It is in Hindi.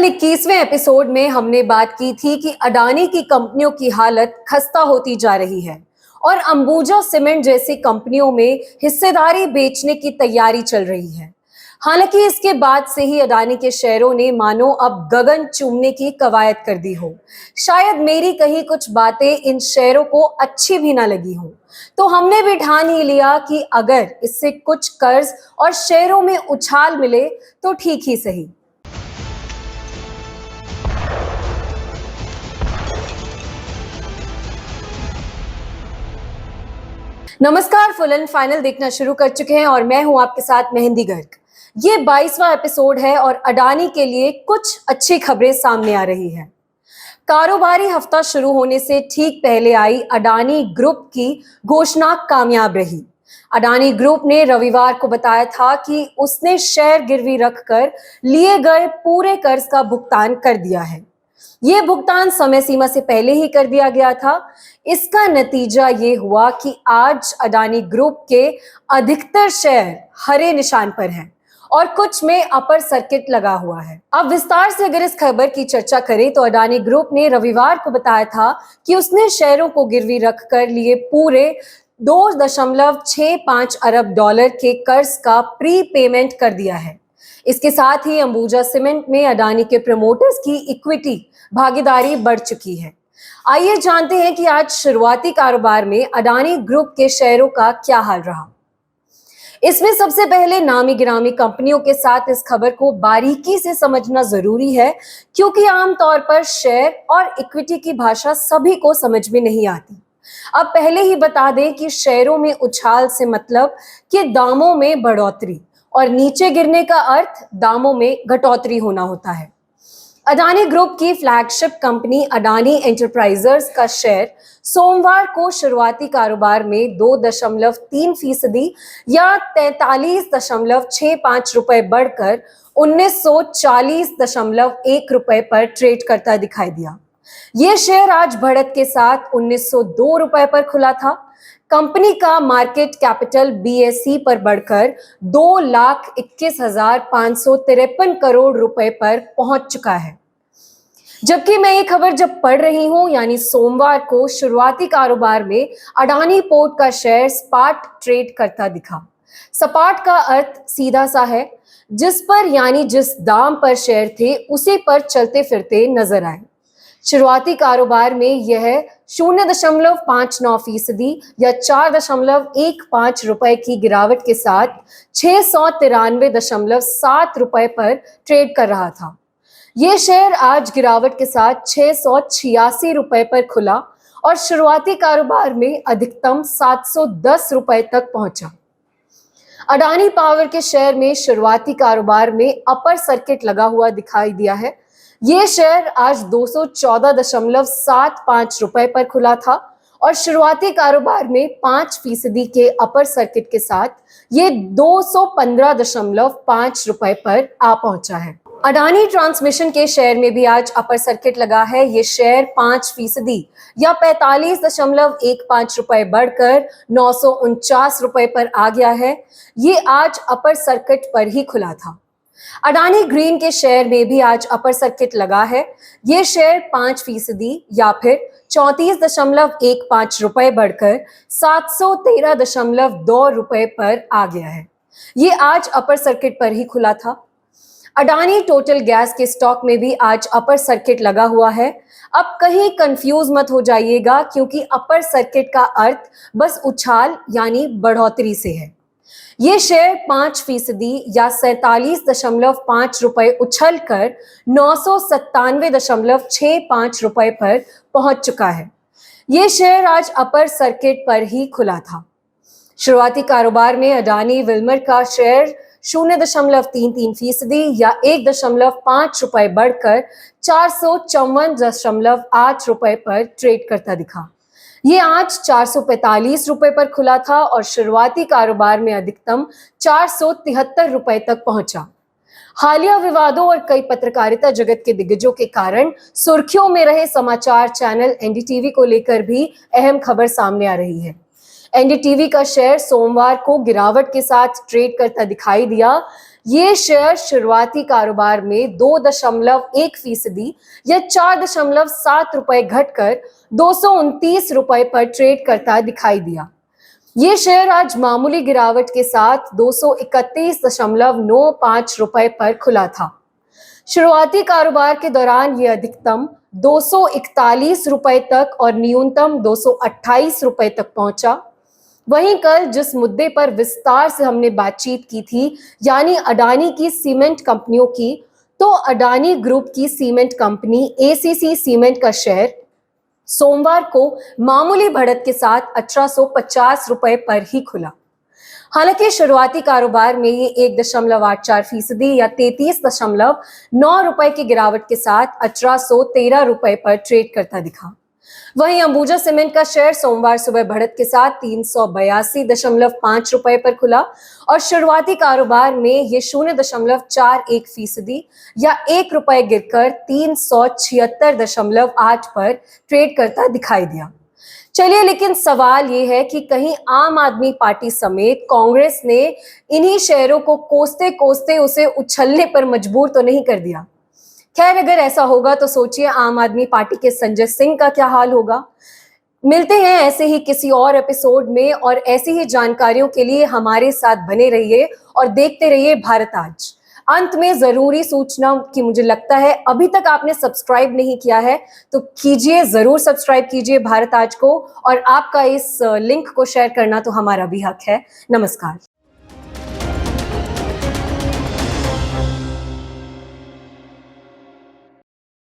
फुलन 21वें एपिसोड में हमने बात की थी कि अडानी की कंपनियों की हालत खस्ता होती जा रही है और अंबुजा सीमेंट जैसी कंपनियों में हिस्सेदारी बेचने की तैयारी चल रही है। हालांकि इसके बाद से ही अडानी के शेयरों ने मानो अब गगन चूमने की कवायद कर दी हो। शायद मेरी कही कुछ बातें इन शेयरों को अच्छी भी ना लगी हो, तो हमने भी ठान ही लिया कि अगर इससे कुछ कर्ज और शेयरों में उछाल मिले तो ठीक ही सही। नमस्कार, फुलन फाइनल देखना शुरू कर चुके हैं और मैं हूं आपके साथ मेहंदी गर्ग। ये 22वां एपिसोड है और अडानी के लिए कुछ अच्छी खबरें सामने आ रही है। कारोबारी हफ्ता शुरू होने से ठीक पहले आई अडानी ग्रुप की घोषणा कामयाब रही। अडानी ग्रुप ने रविवार को बताया था कि उसने शेयर गिरवी रखकर लिए गए पूरे कर्ज का भुगतान कर दिया है। ये भुगतान समय सीमा से पहले ही कर दिया गया था। इसका नतीजा ये हुआ कि आज अडानी ग्रुप के अधिकतर शेयर हरे निशान पर हैं और कुछ में अपर सर्किट लगा हुआ है। अब विस्तार से अगर इस खबर की चर्चा करें तो अडानी ग्रुप ने रविवार को बताया था कि उसने शेयरों को गिरवी रखकर लिए पूरे 2.65 अरब डॉलर के कर्ज का प्री पेमेंट कर दिया है। इसके साथ ही अंबुजा सीमेंट में अडानी के प्रमोटर्स की इक्विटी भागीदारी बढ़ चुकी है। आइए जानते हैं कि आज शुरुआती कारोबार में अडानी ग्रुप के शेयरों का क्या हाल रहा। इसमें सबसे पहले नामी गिरामी कंपनियों के साथ इस खबर को बारीकी से समझना जरूरी है, क्योंकि आमतौर पर शेयर और इक्विटी की भाषा सभी को समझ में नहीं आती। अब पहले ही बता दें कि शेयरों में उछाल से मतलब कि दामों में बढ़ोतरी और नीचे गिरने का अर्थ दामों में घटोतरी होना होता है। अडानी ग्रुप की फ्लैगशिप कंपनी अडानी एंटरप्राइजेस का शेयर सोमवार को शुरुआती कारोबार में 2.3% या 43.65 रुपए बढ़कर 1940.1 रुपए पर ट्रेड करता दिखाई दिया। ये शेयर आज बढ़त के साथ 1902 रुपए पर खुला था। कंपनी का मार्केट कैपिटल BSE पर बढ़कर 2,21,553 करोड़ रुपए पर पहुंच चुका है। जबकि मैं ये खबर जब पढ़ रही हूं यानी सोमवार को शुरुआती कारोबार में अडानी पोर्ट का शेयर सपाट ट्रेड करता दिखा। सपाट का अर्थ सीधा सा है, जिस पर यानी जिस दाम पर शेयर थे उसी पर चलते फिरते नजर आए। शुरुआती कारोबार में यह 0.59% या 4.15 रुपए की गिरावट के साथ 693.7 रुपए पर ट्रेड कर रहा था। यह शेयर आज गिरावट के साथ 686 रुपए पर खुला और शुरुआती कारोबार में अधिकतम 710 रुपए तक पहुंचा। अडानी पावर के शेयर में शुरुआती कारोबार में अपर सर्किट लगा हुआ दिखाई दिया है। ये शेयर आज 214.75 रुपए पर खुला था और शुरुआती कारोबार में 5% के अपर सर्किट के साथ ये 215.5 रुपए पर आ पहुंचा है। अडानी ट्रांसमिशन के शेयर में भी आज अपर सर्किट लगा है। ये शेयर 5% या 45.15 रुपए बढ़कर 949 रुपए पर आ गया है। ये आज अपर सर्किट पर ही खुला था। अडानी ग्रीन के शेयर में भी आज अपर सर्किट लगा है। ये शेयर 5% या फिर 34.15 रुपए बढ़कर 713.2 रुपए पर आ गया है। ये आज अपर सर्किट पर ही खुला था। अडानी टोटल गैस के स्टॉक में भी आज अपर सर्किट लगा हुआ है। अब कहीं कंफ्यूज मत हो जाइएगा, क्योंकि अपर सर्किट का अर्थ बस उछाल यानी बढ़ोतरी से है। ये शेयर 5% या 47.5 रुपए उछल कर 997.65 रुपए पर पहुंच चुका है। ये शेयर आज अपर सर्किट पर ही खुला था। शुरुआती कारोबार में अडानी विल्मर का शेयर 0.33% या 1.5 रुपए बढ़कर 454.8 रुपए पर ट्रेड करता दिखा। ये आज 445 रुपए पर खुला था और शुरुआती कारोबार में अधिकतम 473 रुपए तक पहुंचा। हालिया विवादों और कई पत्रकारिता जगत के दिग्गजों के कारण सुर्खियों में रहे समाचार चैनल NDTV को लेकर भी अहम खबर सामने आ रही है। NDTV का शेयर सोमवार को गिरावट के साथ ट्रेड करता दिखाई दिया। ये शेयर शुरुआती कारोबार में 2.1% या 4.7 रुपए घटकर 229 रुपए पर ट्रेड करता दिखाई दिया। ये शेयर आज मामूली गिरावट के साथ 231.95 रुपए पर खुला था। शुरुआती कारोबार के दौरान ये अधिकतम 241 रुपए तक और न्यूनतम 228 रुपए तक पहुंचा। वहीं कल जिस मुद्दे पर विस्तार से हमने बातचीत की थी, यानी अडानी की सीमेंट कंपनियों की, तो अडानी ग्रुप की सीमेंट कंपनी एसीसी सीमेंट का शेयर सोमवार को मामूली बढ़त के साथ 1850 रुपए पर ही खुला। हालांकि शुरुआती कारोबार में ये 1.84% या 33.9 रुपए की गिरावट के साथ 1813 रुपए पर ट्रेड करता दिखा। वहीं अंबुजा सीमेंट का शेयर सोमवार सुबह बढ़त के साथ 382.5 रुपए पर खुला और शुरुआती कारोबार में ये 0.41% या 1 रुपए गिरकर 376.8 पर ट्रेड करता दिखाई दिया। चलिए, लेकिन सवाल ये है कि कहीं आम आदमी पार्टी समेत कांग्रेस ने इन्हीं शेयरों को कोसते कोसते उसे उछलने पर मजबूर तो नहीं कर दिया। खैर, अगर ऐसा होगा तो सोचिए आम आदमी पार्टी के संजय सिंह का क्या हाल होगा। मिलते हैं ऐसे ही किसी और एपिसोड में, और ऐसी ही जानकारियों के लिए हमारे साथ बने रहिए और देखते रहिए भारत आज। अंत में जरूरी सूचना कि मुझे लगता है अभी तक आपने सब्सक्राइब नहीं किया है तो कीजिए, जरूर सब्सक्राइब कीजिए भारत आज को, और आपका इस लिंक को शेयर करना तो हमारा भी हक है। नमस्कार।